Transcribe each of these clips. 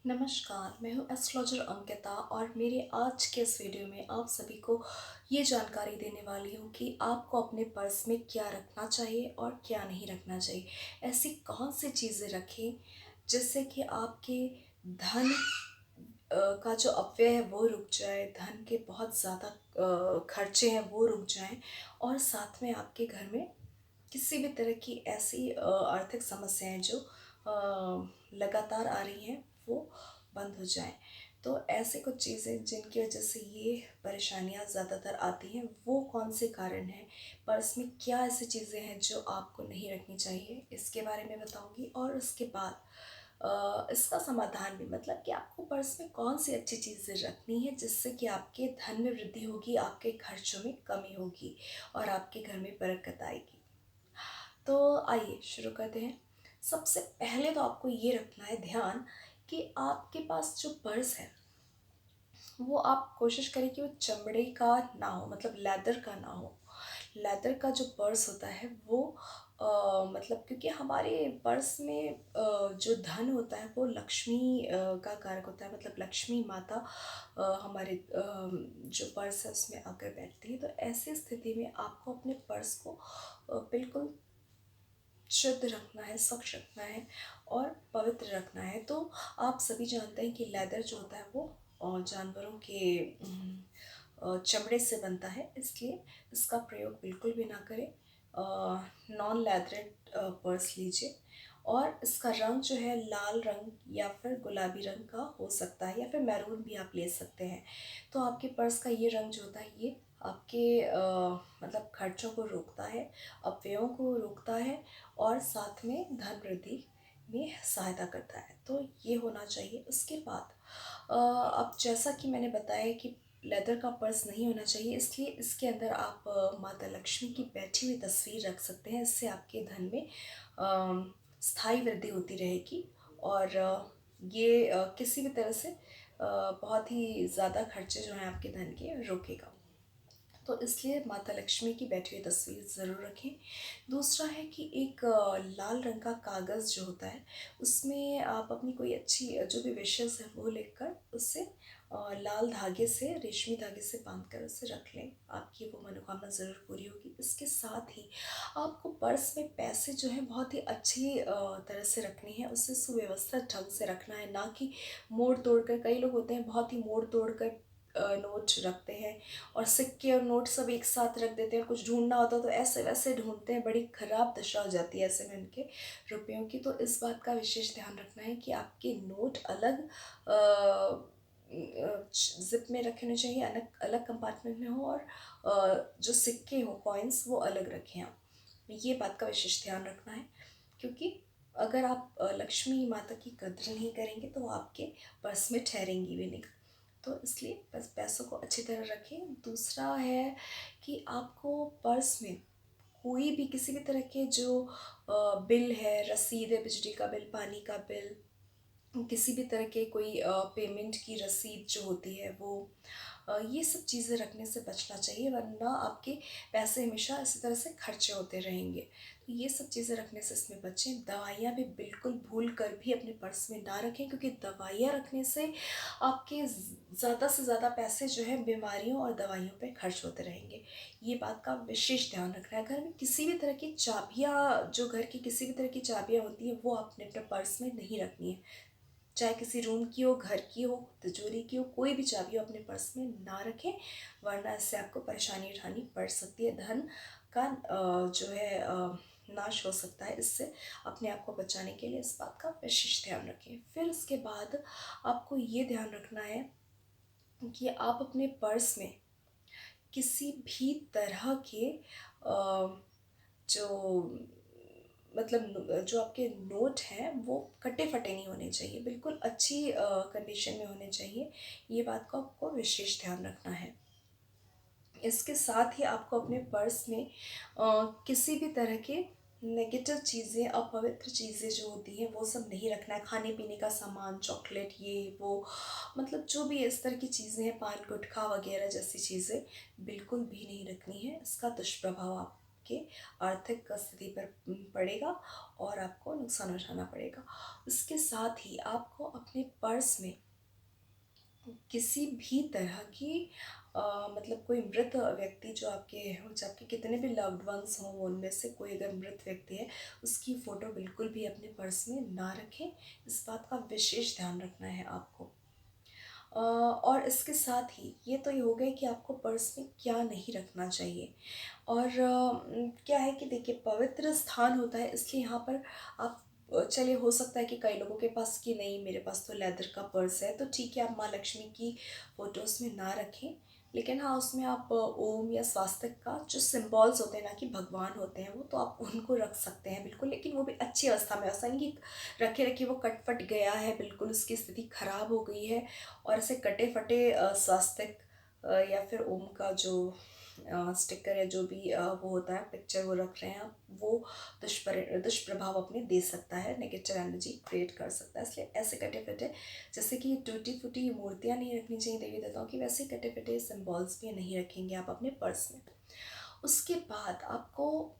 नमस्कार, मैं हूँ एस्ट्रोलॉजर अंकिता और मेरे आज के इस वीडियो में आप सभी को ये जानकारी देने वाली हूँ कि आपको अपने पर्स में क्या रखना चाहिए और क्या नहीं रखना चाहिए। ऐसी कौन सी चीज़ें रखें जिससे कि आपके धन का जो अपव्यय है वो रुक जाए, धन के बहुत ज़्यादा खर्चे हैं वो रुक जाएं और साथ में आपके घर में किसी भी तरह की ऐसी आर्थिक समस्याएं जो लगातार आ रही हैं वो बंद हो जाएं। तो ऐसे कुछ चीज़ें जिनकी वजह से ये परेशानियां ज़्यादातर आती हैं वो कौन से कारण हैं, पर्स में क्या ऐसी चीज़ें हैं जो आपको नहीं रखनी चाहिए, इसके बारे में बताऊंगी। और उसके बाद इसका समाधान भी, मतलब कि आपको पर्स में कौन सी अच्छी चीज़ें रखनी है जिससे कि आपके धन में वृद्धि होगी, आपके खर्चों में कमी होगी और आपके घर में बरकत आएगी। तो आइए शुरू करते हैं। सबसे पहले तो आपको ये रखना है ध्यान कि आपके पास जो पर्स है वो आप कोशिश करें कि वो चमड़े का ना हो, मतलब लेदर का ना हो। लेदर का जो पर्स होता है वो मतलब क्योंकि हमारे पर्स में जो धन होता है वो लक्ष्मी का कारक होता है, मतलब लक्ष्मी माता हमारे जो पर्स है उसमें आकर बैठती है। तो ऐसी स्थिति में आपको अपने पर्स को बिल्कुल शुद्ध रखना है, स्वच्छ रखना है और पवित्र रखना है। तो आप सभी जानते हैं कि लेदर जो होता है वो जानवरों के चमड़े से बनता है, इसलिए इसका प्रयोग बिल्कुल भी ना करें। नॉन लेदरेड पर्स लीजिए और इसका रंग जो है लाल रंग या फिर गुलाबी रंग का हो सकता है या फिर मैरून भी आप ले सकते हैं। तो आपके पर्स का ये रंग जो होता है ये आपके मतलब खर्चों को रोकता है, अपव्ययों को रोकता है और साथ में धन वृद्धि में सहायता करता है। तो ये होना चाहिए। उसके बाद अब जैसा कि मैंने बताया कि लेदर का पर्स नहीं होना चाहिए, इसलिए इसके अंदर आप माता लक्ष्मी की बैठी हुई तस्वीर रख सकते हैं। इससे आपके धन में स्थायी वृद्धि होती रहेगी और ये किसी भी तरह से बहुत ही ज़्यादा खर्चे जो हैं आपके धन के रोकेगा। तो इसलिए माता लक्ष्मी की बैठी हुई तस्वीर ज़रूर रखें। दूसरा है कि एक लाल रंग का कागज़ जो होता है उसमें आप अपनी कोई अच्छी जो भी विशेज़ है वो लिखकर उससे लाल धागे से, रेशमी धागे से बांध कर उसे रख लें, आपकी वो मनोकामना ज़रूर पूरी होगी। इसके साथ ही आपको पर्स में पैसे जो हैं बहुत ही अच्छी तरह से रखने हैं, उसे सुव्यवस्थित ढंग से रखना है, ना कि मोड़ तोड़ कर। कई लोग होते हैं बहुत ही मोड़ तोड़ कर नोट रखते हैं और सिक्के और नोट सब एक साथ रख देते हैं। कुछ ढूंढना होता है तो ऐसे वैसे ढूंढते हैं, बड़ी ख़राब दशा हो जाती है ऐसे में उनके रुपयों की। तो इस बात का विशेष ध्यान रखना है कि आपके नोट अलग जिप में रखे होने चाहिए, अलग अलग कंपार्टमेंट में हो, और जो सिक्के हो, कॉइन्स, वो अलग रखें आप। ये बात का विशेष ध्यान रखना है क्योंकि अगर आप लक्ष्मी माता की कद्र नहीं करेंगे तो वो आपके पर्स में ठहरेंगी भी नहीं। तो इसलिए बस पैसों को अच्छी तरह रखें। दूसरा है कि आपको पर्स में कोई भी किसी भी तरह के जो बिल है, रसीद है, बिजली का बिल, पानी का बिल, किसी भी तरह के कोई पेमेंट की रसीद जो होती है वो ये सब चीज़ें रखने से बचना चाहिए, वरना आपके पैसे हमेशा इसी तरह से खर्चे होते रहेंगे। तो ये सब चीज़ें रखने से इसमें बचें। दवाइयाँ भी बिल्कुल भूल कर भी अपने पर्स में ना रखें क्योंकि दवाइयाँ रखने से आपके ज़्यादा से ज़्यादा पैसे जो है बीमारियों और दवाइयों पे खर्च होते रहेंगे। ये बात का विशेष ध्यान रखना है। घर में किसी भी तरह की चाबियाँ, जो घर की किसी भी तरह की चाबियाँ होती हैं वो आपने अपने पर्स में नहीं रखनी है। चाहे किसी रूम की हो, घर की हो, तिजोरी की हो, कोई भी चाबी हो अपने पर्स में ना रखें, वरना इससे आपको परेशानी उठानी पड़ सकती है। धन का जो है नाश हो सकता है। इससे अपने आप को बचाने के लिए इस बात का विशेष ध्यान रखें। फिर उसके बाद आपको ये ध्यान रखना है कि आप अपने पर्स में किसी भी तरह के जो मतलब जो आपके नोट हैं वो कटे फटे नहीं होने चाहिए, बिल्कुल अच्छी कंडीशन में होने चाहिए। ये बात का आपको विशेष ध्यान रखना है। इसके साथ ही आपको अपने पर्स में किसी भी तरह के नेगेटिव चीज़ें, अपवित्र चीज़ें जो होती हैं वो सब नहीं रखना है। खाने पीने का सामान, चॉकलेट, ये वो, मतलब जो भी इस तरह की चीज़ें हैं, पान गुटखा वगैरह जैसी चीज़ें बिल्कुल भी नहीं रखनी है। इसका दुष्प्रभाव आपके आपके आर्थिक स्थिति पर पड़ेगा और आपको नुकसान उठाना पड़ेगा। उसके साथ ही आपको अपने पर्स में किसी भी तरह की मतलब कोई मृत व्यक्ति जो आपके कितने भी लव्ड वंस हों, उनमें से कोई अगर मृत व्यक्ति है, उसकी फ़ोटो बिल्कुल भी अपने पर्स में ना रखें। इस बात का विशेष ध्यान रखना है आपको। और इसके साथ ही ये हो गया कि आपको पर्स में क्या नहीं रखना चाहिए। और क्या है कि देखिए, पवित्र स्थान होता है, इसलिए यहाँ पर आप चलिए, हो सकता है कि कई लोगों के पास कि नहीं, मेरे पास तो लेदर का पर्स है, तो ठीक है, आप माँ लक्ष्मी की फ़ोटोज़ में ना रखें। लेकिन हाँ, उसमें आप ओम या स्वास्तिक का जो सिंबल्स होते हैं ना, कि भगवान होते हैं वो, तो आप उनको रख सकते हैं बिल्कुल, लेकिन वो भी अच्छी अवस्था में। ऐसा नहीं कि रखे रखे वो कट फट गया है, बिल्कुल उसकी स्थिति खराब हो गई है और ऐसे कटे फटे स्वास्तिक या फिर ओम का जो स्टिकर या जो भी वो होता है, पिक्चर वो रख रहे हैं आप, वो दुष्प्रभाव अपने दे सकता है, नेगेटिव एनर्जी क्रिएट कर सकता है। इसलिए ऐसे कटे फटे, जैसे कि टूटी फूटी मूर्तियाँ नहीं रखनी चाहिए देवी देवताओं की, वैसे कटे फटे सिम्बॉल्स भी नहीं रखेंगे आप अपने पर्स में। उसके बाद आपको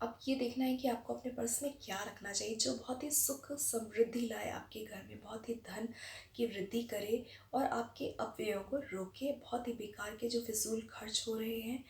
अब ये देखना है कि आपको अपने पर्स में क्या रखना चाहिए जो बहुत ही सुख समृद्धि लाए आपके घर में, बहुत ही धन की वृद्धि करे और आपके अपव्ययों को रोके, बहुत ही बेकार के जो फिजूल खर्च हो रहे हैं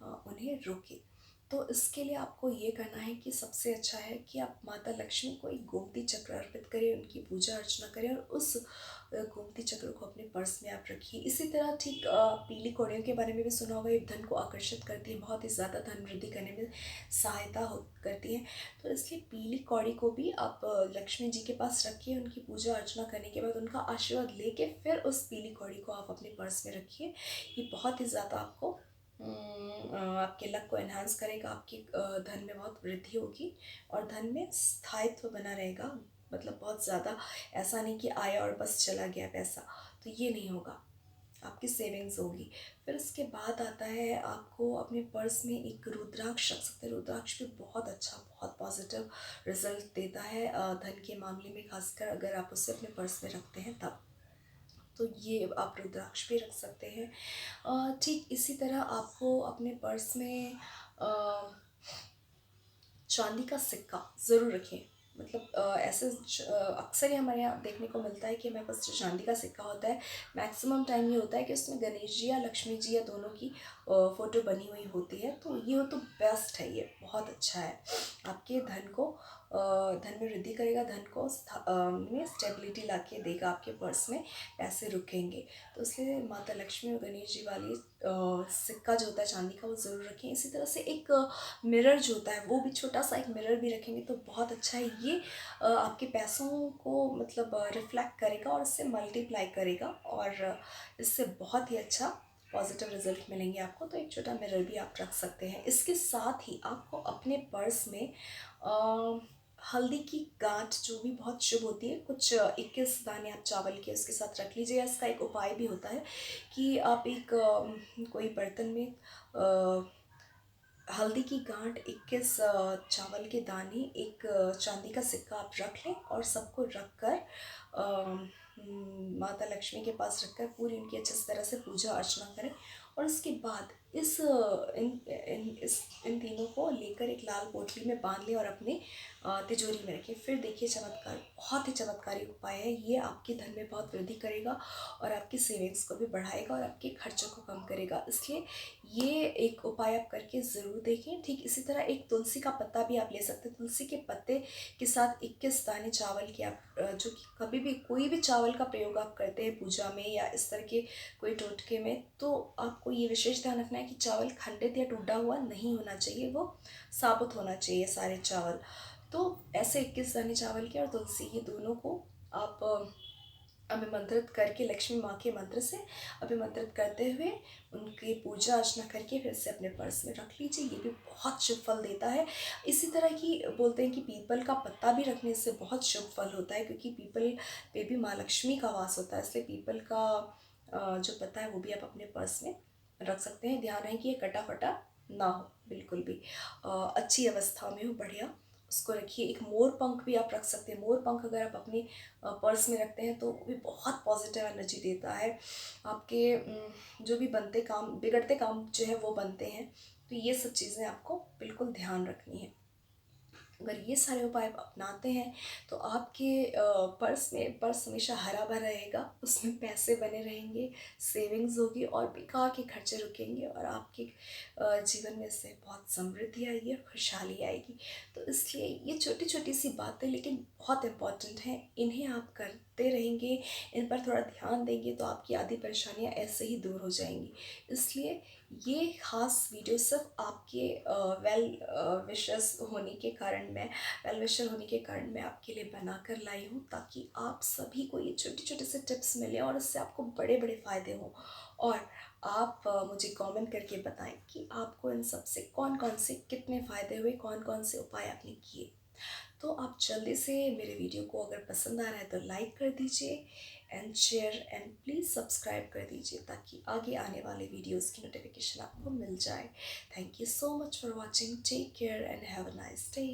उन्हें रोके। तो इसके लिए आपको ये करना है कि सबसे अच्छा है कि आप माता लक्ष्मी को एक गोमती चक्र अर्पित करें, उनकी पूजा अर्चना करें और उस गोमती चक्र को अपने पर्स में आप रखिए। इसी तरह ठीक पीली कौड़ियों के बारे में भी सुना होगा, ये धन को आकर्षित करती है, बहुत ही ज़्यादा धन वृद्धि करने में सहायता हो करती है। तो इसलिए पीली कौड़ी को भी आप लक्ष्मी जी के पास रखिए, उनकी पूजा अर्चना करने के बाद उनका आशीर्वाद लेके फिर उस पीली कौड़ी को आप अपने पर्स में रखिए। ये बहुत ही ज़्यादा आपको आपके लक को एनहांस करेगा, आपकी धन में बहुत वृद्धि होगी और धन में स्थायित्व बना रहेगा। मतलब बहुत ज़्यादा ऐसा नहीं कि आया और बस चला गया पैसा, तो ये नहीं होगा, आपकी सेविंग्स होगी। फिर उसके बाद आता है, आपको अपने पर्स में एक रुद्राक्ष रख सकते हैं। रुद्राक्ष भी बहुत अच्छा, बहुत पॉजिटिव रिजल्ट देता है धन के मामले में, खासकर अगर आप उसे अपने पर्स में रखते हैं तब। तो ये आप रुद्राक्ष भी रख सकते हैं। ठीक इसी तरह आपको अपने पर्स में चांदी का सिक्का ज़रूर रखें। मतलब ऐसे अक्सर ही हमारे यहाँ देखने को मिलता है कि हमारे पास जो चांदी का सिक्का होता है, मैक्सिमम टाइम ये होता है कि उसमें गणेश जी या लक्ष्मी जी या दोनों की फ़ोटो बनी हुई होती है। तो ये हो तो बेस्ट है, ये बहुत अच्छा है, आपके धन को धन में वृद्धि करेगा, धन को में स्टेबिलिटी ला के देगा, आपके पर्स में पैसे रुकेंगे। तो इसलिए माता लक्ष्मी और गणेश जी वाली सिक्का जो होता है चांदी का, वो ज़रूर रखें। इसी तरह से एक मिरर जो होता है, वो भी छोटा सा एक मिरर भी रखेंगे तो बहुत अच्छा है। ये आपके पैसों को मतलब रिफ्लेक्ट करेगा और इससे मल्टीप्लाई करेगा और इससे बहुत ही अच्छा पॉजिटिव रिजल्ट मिलेंगे आपको। तो एक छोटा मिरर भी आप रख सकते हैं। इसके साथ ही आपको अपने पर्स में हल्दी की गांठ जो भी बहुत शुभ होती है, कुछ 21 दाने आप चावल के उसके साथ रख लीजिए। इसका एक उपाय भी होता है कि आप एक कोई बर्तन में हल्दी की गांठ, 21 चावल के दाने, एक चांदी का सिक्का आप रख लें और सबको रख कर माता लक्ष्मी के पास रखकर पूरी उनकी अच्छी तरह से पूजा अर्चना करें। और उसके बाद इन तीनों को लेकर एक लाल पोटली में बांध लें और अपने तिजोरी में रखें। फिर देखिए चमत्कार, बहुत ही चमत्कारी उपाय है ये, आपके धन में बहुत वृद्धि करेगा और आपकी सेविंग्स को भी बढ़ाएगा और आपके खर्चों को कम करेगा। इसलिए ये एक उपाय आप करके ज़रूर देखें। ठीक इसी तरह एक तुलसी का पत्ता भी आप ले सकते हैं। तुलसी के पत्ते के साथ 21 दाने चावल के आप जो कि कभी भी कोई भी चावल का प्रयोग आप करते हैं पूजा में या इस तरह के कोई टोटके में, तो आपको ये विशेष ध्यान रखना है कि चावल खंडित या टूटा हुआ नहीं होना चाहिए, वो साबुत होना चाहिए सारे चावल। तो ऐसे 21 दाने चावल के और तुलसी, ये दोनों को आप अभिमंत्रित करके लक्ष्मी माँ के मंत्र से अभिमंत्रित करते हुए उनकी पूजा अर्चना करके फिर से अपने पर्स में रख लीजिए। ये भी बहुत शुभ फल देता है। इसी तरह की बोलते हैं कि पीपल का पत्ता भी रखने से बहुत शुभ फल होता है, क्योंकि पीपल पे भी माँ लक्ष्मी का वास होता है। इसलिए पीपल का जो पत्ता है वो भी आप अपने पर्स में रख सकते हैं। ध्यान है कि ये कटा फटा ना हो, बिल्कुल भी अच्छी अवस्था में हो, बढ़िया उसको रखिए। एक मोर पंख भी आप रख सकते हैं। मोर पंख अगर आप अपने पर्स में रखते हैं तो वो भी बहुत पॉजिटिव एनर्जी देता है। आपके जो भी बनते काम, बिगड़ते काम जो है वो बनते हैं। तो ये सब चीज़ें आपको बिल्कुल ध्यान रखनी है। अगर ये सारे उपाय आप अपनाते हैं तो आपके पर्स हमेशा हरा भरा रहेगा, उसमें पैसे बने रहेंगे, सेविंग्स होगी और बेकार के खर्चे रुकेंगे और आपके जीवन में से बहुत समृद्धि आएगी और खुशहाली आएगी। तो इसलिए ये छोटी छोटी सी बातें लेकिन बहुत इम्पॉर्टेंट हैं, इन्हें आप करते रहेंगे, इन पर थोड़ा ध्यान देंगे तो आपकी आधी परेशानियाँ ऐसे ही दूर हो जाएंगी। इसलिए ये ख़ास वीडियो सिर्फ आपके वेल विशेस होने के कारण मैं वेल विशर होने के कारण मैं आपके लिए बना कर लाई हूँ, ताकि आप सभी को ये छोटे छोटे से टिप्स मिलें और इससे आपको बड़े बड़े फ़ायदे हों। और आप मुझे कमेंट करके बताएं कि आपको इन सब से कौन कौन से कितने फ़ायदे हुए, कौन कौन से उपाय आपने किए। तो आप जल्दी से मेरे वीडियो को अगर पसंद आ रहा है तो लाइक कर दीजिए and share and please subscribe कर दीजिए, ताकि आगे आने वाले वीडियोस की नोटिफिकेशन आपको मिल जाए। Thank you so much for watching. Take care and have a nice day.